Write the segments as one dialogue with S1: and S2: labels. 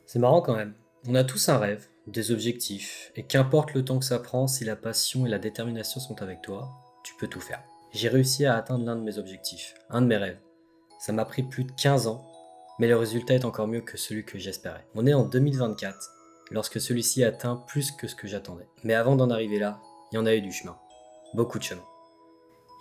S1: C'est marrant quand même. On a tous un rêve, des objectifs, et qu'importe le temps que ça prend, si la passion et la détermination sont avec toi, tu peux tout faire. J'ai réussi à atteindre l'un de mes objectifs, un de mes rêves. Ça m'a pris plus de 15 ans, mais le résultat est encore mieux que celui que j'espérais. On est en 2024, lorsque celui-ci atteint plus que ce que j'attendais. Mais avant d'en arriver là, il y en a eu du chemin. Beaucoup de chemin.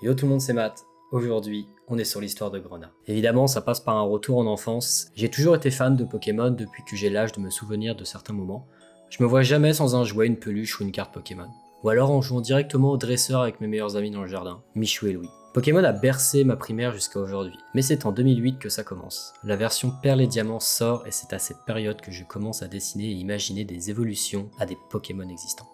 S1: Yo tout le monde, c'est Matt. Aujourd'hui, on est sur l'histoire de Grenat. Évidemment, ça passe par un retour en enfance. J'ai toujours été fan de Pokémon depuis que j'ai l'âge de me souvenir de certains moments. Je me vois jamais sans un jouet, une peluche ou une carte Pokémon. Ou alors en jouant directement au dresseur avec mes meilleurs amis dans le jardin, Michou et Louis. Pokémon a bercé ma primaire jusqu'à aujourd'hui, mais c'est en 2008 que ça commence. La version Perle et Diamant sort et c'est à cette période que je commence à dessiner et imaginer des évolutions à des Pokémon existants.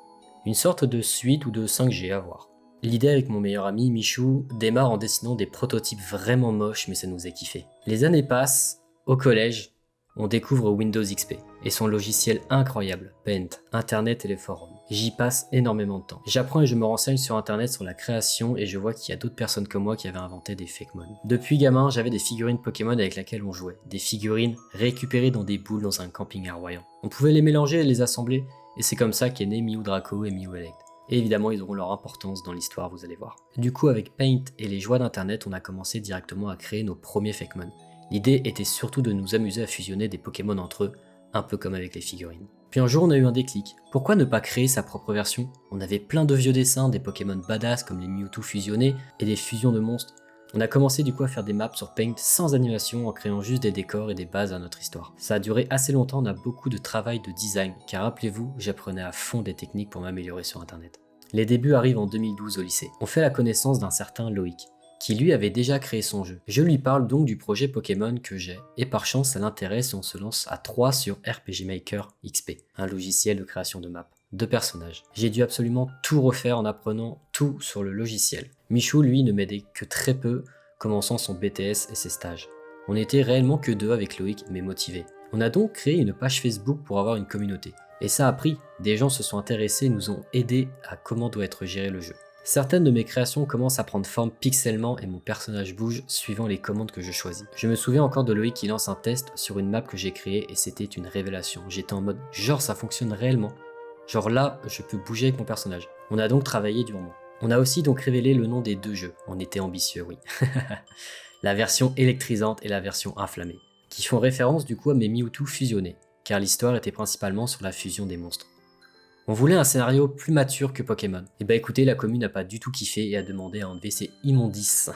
S1: Une sorte de suite ou de 5G à voir. L'idée avec mon meilleur ami Michou démarre en dessinant des prototypes vraiment moches, mais ça nous a kiffé. Les années passent, au collège, on découvre Windows XP et son logiciel incroyable, Paint, Internet et les forums. J'y passe énormément de temps. J'apprends et je me renseigne sur Internet sur la création et je vois qu'il y a d'autres personnes comme moi qui avaient inventé des Fakemon. Depuis gamin, j'avais des figurines Pokémon avec lesquelles on jouait, des figurines récupérées dans des boules dans un camping hawaïen. On pouvait les mélanger et les assembler, et c'est comme ça qu'est né Mew Draco et Mew Elect. Et évidemment, ils auront leur importance dans l'histoire, vous allez voir. Du coup, avec Paint et les joies d'internet, on a commencé directement à créer nos premiers Fakemon. L'idée était surtout de nous amuser à fusionner des Pokémon entre eux, un peu comme avec les figurines. Puis un jour, on a eu un déclic. Pourquoi ne pas créer sa propre version? On avait plein de vieux dessins, des Pokémon badass comme les Mewtwo fusionnés et des fusions de monstres. On a commencé du coup à faire des maps sur Paint sans animation en créant juste des décors et des bases à notre histoire. Ça a duré assez longtemps, on a beaucoup de travail de design, car rappelez-vous, j'apprenais à fond des techniques pour m'améliorer sur internet. Les débuts arrivent en 2012 au lycée. On fait la connaissance d'un certain Loïc, qui lui avait déjà créé son jeu. Je lui parle donc du projet Pokémon que j'ai, et par chance ça l'intéresse et on se lance à 3 sur RPG Maker XP, un logiciel de création de maps, de personnages. J'ai dû absolument tout refaire en apprenant tout sur le logiciel. Michou, lui, ne m'aidait que très peu, commençant son BTS et ses stages. On n'était réellement que deux avec Loïc, mais motivés. On a donc créé une page Facebook pour avoir une communauté. Et ça a pris, des gens se sont intéressés et nous ont aidés à comment doit être géré le jeu. Certaines de mes créations commencent à prendre forme pixellement et mon personnage bouge suivant les commandes que je choisis. Je me souviens encore de Loïc qui lance un test sur une map que j'ai créée et c'était une révélation. J'étais en mode genre ça fonctionne réellement. Genre là, je peux bouger avec mon personnage. On a donc travaillé durement. On a aussi donc révélé le nom des deux jeux. On était ambitieux, oui. La version électrisante et la version inflammée, qui font référence du coup à mes Mewtwo fusionnés, car l'histoire était principalement sur la fusion des monstres. On voulait un scénario plus mature que Pokémon. Et bah écoutez, la commune n'a pas du tout kiffé et a demandé à enlever ces immondices.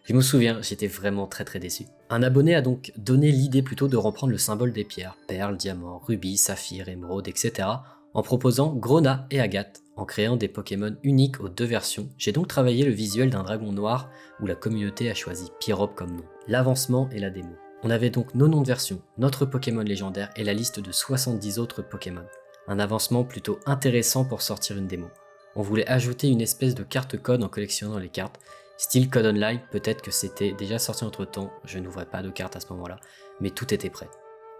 S1: Je me souviens, j'étais vraiment très déçu. Un abonné a donc donné l'idée plutôt de reprendre le symbole des pierres, perles, diamants, rubis, saphirs, émeraudes, etc. en proposant Grenat et Agathe, en créant des Pokémon uniques aux deux versions. J'ai donc travaillé le visuel d'un dragon noir où la communauté a choisi Pyrope comme nom. L'avancement et la démo. On avait donc nos noms de versions, notre Pokémon légendaire et la liste de 70 autres Pokémon. Un avancement plutôt intéressant pour sortir une démo. On voulait ajouter une espèce de carte code en collectionnant les cartes, style code online, peut-être que c'était déjà sorti entre temps, je n'ouvrais pas de carte à ce moment-là, mais tout était prêt.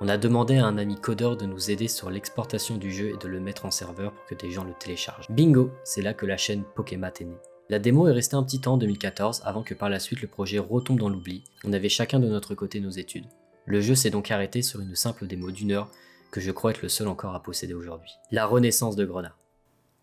S1: On a demandé à un ami codeur de nous aider sur l'exportation du jeu et de le mettre en serveur pour que des gens le téléchargent. Bingo, c'est là que la chaîne Pokémat est née. La démo est restée un petit temps en 2014 avant que par la suite le projet retombe dans l'oubli. On avait chacun de notre côté nos études. Le jeu s'est donc arrêté sur une simple démo d'1 heure que je crois être le seul encore à posséder aujourd'hui. La renaissance de Grenat.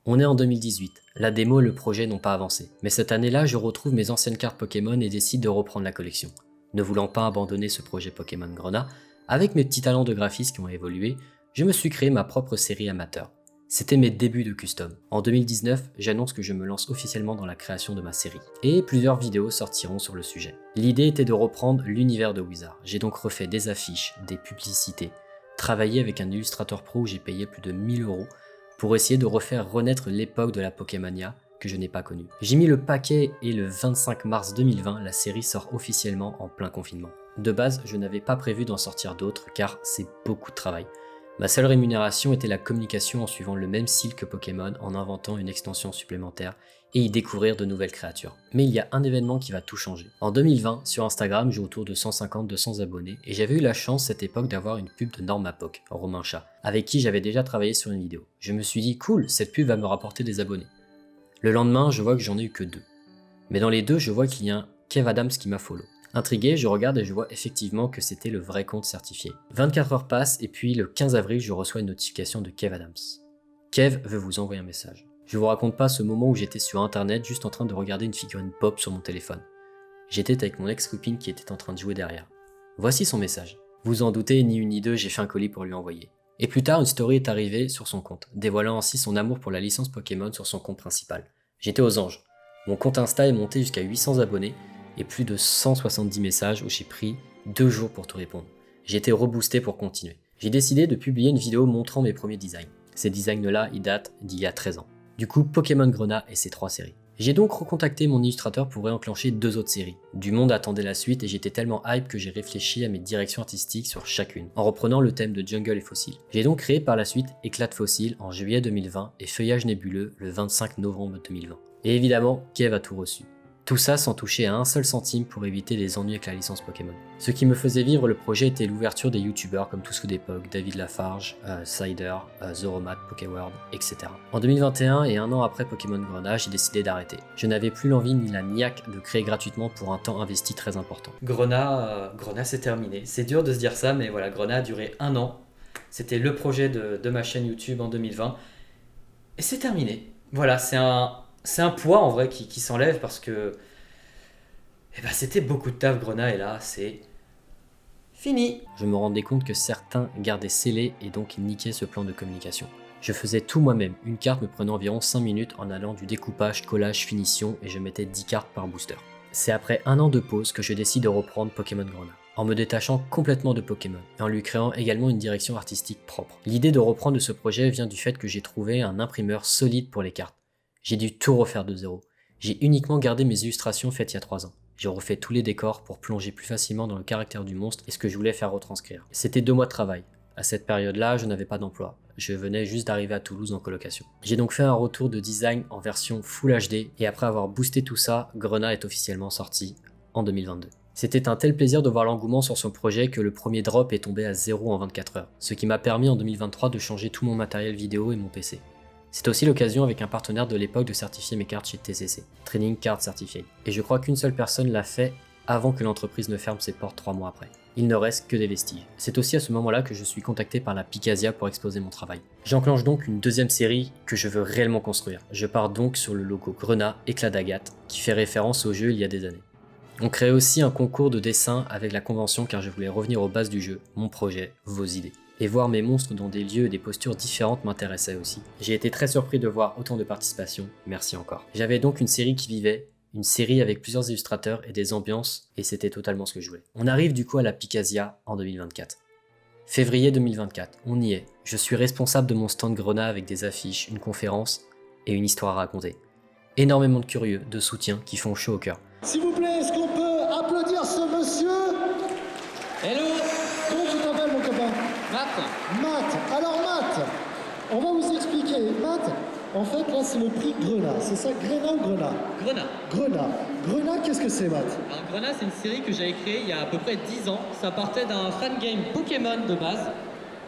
S1: On est en 2018, la démo et le projet n'ont pas avancé, mais cette année-là je retrouve mes anciennes cartes Pokémon et décide de reprendre la collection. Ne voulant pas abandonner ce projet Pokémon Grenat, avec mes petits talents de graphiste qui ont évolué, je me suis créé ma propre série amateur. C'était mes débuts de custom. En 2019, j'annonce que je me lance officiellement dans la création de ma série, et plusieurs vidéos sortiront sur le sujet. L'idée était de reprendre l'univers de Wizard. J'ai donc refait des affiches, des publicités, travaillé avec un illustrateur pro où j'ai payé plus de 1000 € pour essayer de refaire renaître l'époque de la Pokémania que je n'ai pas connue. J'ai mis le paquet et le 25 mars 2020, la série sort officiellement en plein confinement. De base, je n'avais pas prévu d'en sortir d'autres car c'est beaucoup de travail. Ma seule rémunération était la communication en suivant le même style que Pokémon, en inventant une extension supplémentaire et y découvrir de nouvelles créatures. Mais il y a un événement qui va tout changer. En 2020, sur Instagram, j'ai autour de 150-200 abonnés et j'avais eu la chance cette époque d'avoir une pub de Normapoc, Romain Chat, avec qui j'avais déjà travaillé sur une vidéo. Je me suis dit cool, cette pub va me rapporter des abonnés. Le lendemain, je vois que j'en ai eu que 2. Mais dans les deux, je vois qu'il y a un Kev Adams qui m'a follow. Intrigué, je regarde et je vois effectivement que c'était le vrai compte certifié. 24 heures passent et puis le 15 avril, je reçois une notification de Kev Adams. Kev veut vous envoyer un message. Je vous raconte pas ce moment où j'étais sur internet juste en train de regarder une figurine pop sur mon téléphone. J'étais avec mon ex-copine qui était en train de jouer derrière. Voici son message. Vous en doutez, ni une ni deux, j'ai fait un colis pour lui envoyer. Et plus tard, une story est arrivée sur son compte, dévoilant ainsi son amour pour la licence Pokémon sur son compte principal. J'étais aux anges. Mon compte Insta est monté jusqu'à 800 abonnés et plus de 170 messages où j'ai pris 2 jours pour tout répondre. J'ai été reboosté pour continuer. J'ai décidé de publier une vidéo montrant mes premiers designs. Ces designs-là, ils datent d'il y a 13 ans. Du coup, Pokémon Grenat et ses 3 séries. J'ai donc recontacté mon illustrateur pour réenclencher 2 autres séries. Du monde attendait la suite et j'étais tellement hype que j'ai réfléchi à mes directions artistiques sur chacune, en reprenant le thème de jungle et fossiles. J'ai donc créé par la suite Éclat de fossiles en juillet 2020 et Feuillage nébuleux le 25 novembre 2020. Et évidemment, Kev a tout reçu. Tout ça sans toucher à un seul centime pour éviter les ennuis avec la licence Pokémon. Ce qui me faisait vivre le projet était l'ouverture des youtubeurs comme Tous d'époque, David Lafarge, Cider, Zoromat, Pokéworld, etc. En 2021 et un an après Pokémon Grenat, j'ai décidé d'arrêter. Je n'avais plus l'envie ni la niaque de créer gratuitement pour un temps investi très important. Grenat c'est terminé. C'est dur de se dire ça, mais voilà, Grenat a duré 1 an. C'était le projet de ma chaîne YouTube en 2020. Et c'est terminé. Voilà, c'est un poids en vrai qui s'enlève parce que c'était beaucoup de taf Grenat et là c'est fini. Je me rendais compte que certains gardaient scellé et donc ils niquaient ce plan de communication. Je faisais tout moi-même, une carte me prenait environ 5 minutes en allant du découpage, collage, finition et je mettais 10 cartes par booster. C'est après 1 an de pause que je décide de reprendre Pokémon Grenat, en me détachant complètement de Pokémon et en lui créant également une direction artistique propre. L'idée de reprendre ce projet vient du fait que j'ai trouvé un imprimeur solide pour les cartes. J'ai dû tout refaire de zéro. J'ai uniquement gardé mes illustrations faites il y a 3 ans. J'ai refait tous les décors pour plonger plus facilement dans le caractère du monstre et ce que je voulais faire retranscrire. C'était 2 mois de travail. À cette période-là, je n'avais pas d'emploi. Je venais juste d'arriver à Toulouse en colocation. J'ai donc fait un retour de design en version Full HD et après avoir boosté tout ça, Grenat est officiellement sorti en 2022. C'était un tel plaisir de voir l'engouement sur son projet que le premier drop est tombé à 0 en 24 heures, ce qui m'a permis en 2023 de changer tout mon matériel vidéo et mon PC. C'est aussi l'occasion avec un partenaire de l'époque de certifier mes cartes chez TCC, Training Card Certified. Et je crois qu'une seule personne l'a fait avant que l'entreprise ne ferme ses portes 3 mois après. Il ne reste que des vestiges. C'est aussi à ce moment-là que je suis contacté par la Picazia pour exposer mon travail. J'enclenche donc une 2e série que je veux réellement construire. Je pars donc sur le logo Grenat Éclat d'Agate, qui fait référence au jeu il y a des années. On crée aussi un concours de dessin avec la convention car je voulais revenir aux bases du jeu, mon projet, vos idées. Et voir mes monstres dans des lieux et des postures différentes m'intéressait aussi. J'ai été très surpris de voir autant de participation, merci encore. J'avais donc une série qui vivait, une série avec plusieurs illustrateurs et des ambiances, et c'était totalement ce que je voulais. On arrive du coup à la Picazia en 2024. Février 2024, on y est. Je suis responsable de mon stand Grenat avec des affiches, une conférence et une histoire à raconter. Énormément de curieux, de soutien qui font chaud au cœur.
S2: S'il vous plaît, est-ce qu'on peut applaudir ce monsieur?
S3: Hello,
S2: Comment tu t'appelles, mon copain?
S3: Matt.
S2: Matt. Alors, Matt, on va vous expliquer. Matt, en fait, là, c'est le prix Grenat. C'est ça, Grenat ou Grenat?
S3: Grenat.
S2: Grenat. Grenat, qu'est-ce que c'est, Matt?
S3: Alors Grenat, c'est une série que j'avais créée il y a à peu près 10 ans. Ça partait d'un fan game Pokémon de base.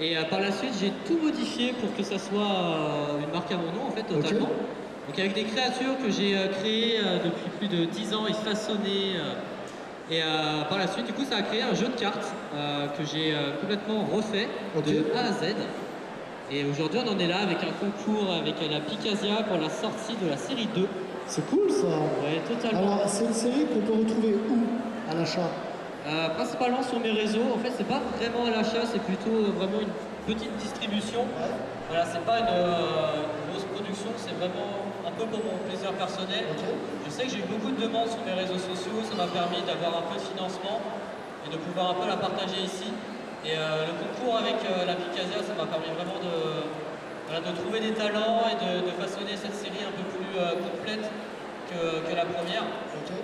S3: Et par la suite, j'ai tout modifié pour que ça soit une marque à mon nom, en fait, totalement.
S2: Ok.
S3: Donc avec des créatures que j'ai créées depuis plus de 10 ans et façonnées. Et par la suite, du coup, ça a créé un jeu de cartes que j'ai complètement refait de A à Z. Et aujourd'hui, on en est là avec un concours avec la Picazia pour la sortie de la série 2.
S2: C'est cool, ça.
S3: Ouais, totalement.
S2: Alors, c'est une série qu'on peut retrouver où à l'achat?
S3: Principalement sur mes réseaux. En fait, c'est pas vraiment à l'achat, c'est plutôt vraiment une petite distribution. Voilà, c'est pas une grosse production, c'est vraiment un peu pour mon plaisir personnel.
S2: Ok.
S3: Je sais que j'ai eu beaucoup de demandes sur mes réseaux sociaux, ça m'a permis d'avoir un peu de financement et de pouvoir un peu la partager ici. Et le concours avec la Picazia, ça m'a permis vraiment de trouver des talents et de façonner cette série un peu plus complète que la première.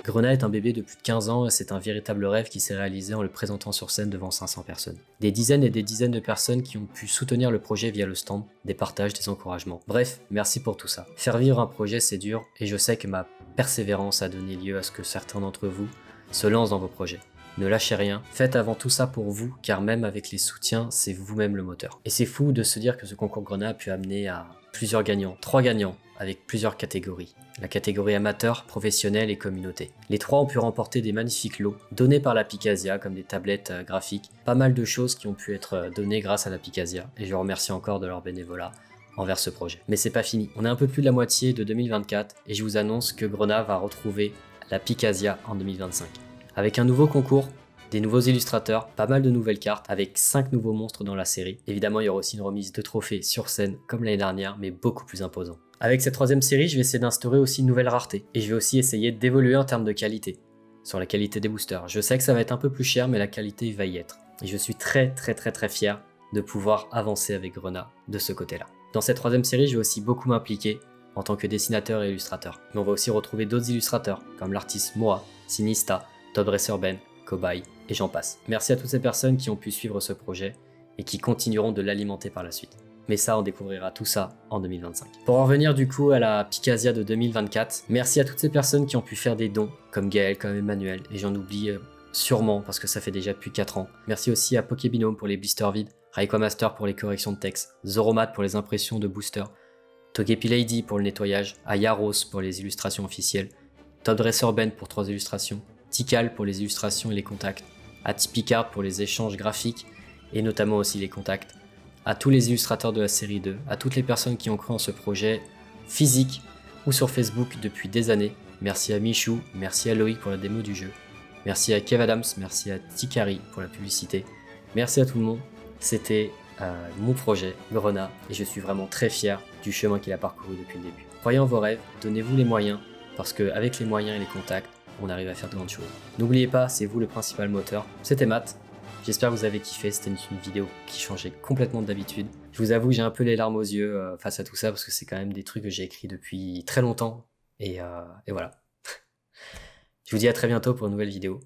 S1: Grenat est un bébé de plus de 15 ans et c'est un véritable rêve qui s'est réalisé en le présentant sur scène devant 500 personnes. Des dizaines et des dizaines de personnes qui ont pu soutenir le projet via le stand, des partages, des encouragements. Bref, merci pour tout ça. Faire vivre un projet c'est dur et je sais que ma persévérance a donné lieu à ce que certains d'entre vous se lancent dans vos projets. Ne lâchez rien, faites avant tout ça pour vous, car même avec les soutiens, c'est vous-même le moteur. Et c'est fou de se dire que ce concours Grenat a pu amener à plusieurs gagnants, 3 gagnants, avec plusieurs catégories. La catégorie amateur, professionnel et communauté. Les 3 ont pu remporter des magnifiques lots, donnés par la Picazia, comme des tablettes graphiques. Pas mal de choses qui ont pu être données grâce à la Picazia, et je remercie encore de leur bénévolat envers ce projet. Mais c'est pas fini, on est un peu plus de la moitié de 2024, et je vous annonce que Grenat va retrouver la Picazia en 2025. Avec un nouveau concours, des nouveaux illustrateurs, pas mal de nouvelles cartes, avec 5 nouveaux monstres dans la série. Évidemment, il y aura aussi une remise de trophées sur scène, comme l'année dernière, mais beaucoup plus imposant. Avec cette 3e série, je vais essayer d'instaurer aussi une nouvelle rareté, et je vais aussi essayer d'évoluer en termes de qualité, sur la qualité des boosters. Je sais que ça va être un peu plus cher, mais la qualité va y être. Et je suis très fier de pouvoir avancer avec Grenat de ce côté-là. Dans cette 3e série, je vais aussi beaucoup m'impliquer en tant que dessinateur et illustrateur. Mais on va aussi retrouver d'autres illustrateurs, comme l'artiste Moa, Sinista, Todd Dresser-Ben, Cobaye, et j'en passe. Merci à toutes ces personnes qui ont pu suivre ce projet et qui continueront de l'alimenter par la suite. Mais ça, on découvrira tout ça en 2025. Pour en revenir du coup à la Picazia de 2024, merci à toutes ces personnes qui ont pu faire des dons, comme Gaël, comme Emmanuel, et j'en oublie sûrement parce que ça fait déjà depuis 4 ans. Merci aussi à Pokébinome pour les blisters vides, Raiko Master pour les corrections de texte, Zoromat pour les impressions de boosters, Togepi Lady pour le nettoyage, à Yaros pour les illustrations officielles, Todd Dresser-Ben pour 3 illustrations, Tikal pour les illustrations et les contacts, à Tipicard pour les échanges graphiques et notamment aussi les contacts, à tous les illustrateurs de la série 2, à toutes les personnes qui ont cru en ce projet physique ou sur Facebook depuis des années. Merci à Michou, merci à Loïc pour la démo du jeu, merci à Kev Adams, merci à Tikari pour la publicité, merci à tout le monde. C'était mon projet Grenat et je suis vraiment très fier du chemin qu'il a parcouru depuis le début. Croyez en vos rêves, donnez-vous les moyens parce qu'avec les moyens et les contacts, on arrive à faire de grandes choses. N'oubliez pas, c'est vous le principal moteur. C'était Matt. J'espère que vous avez kiffé, c'était une vidéo qui changeait complètement d'habitude. Je vous avoue que j'ai un peu les larmes aux yeux face à tout ça parce que c'est quand même des trucs que j'ai écrits depuis très longtemps et voilà. Je vous dis à très bientôt pour une nouvelle vidéo.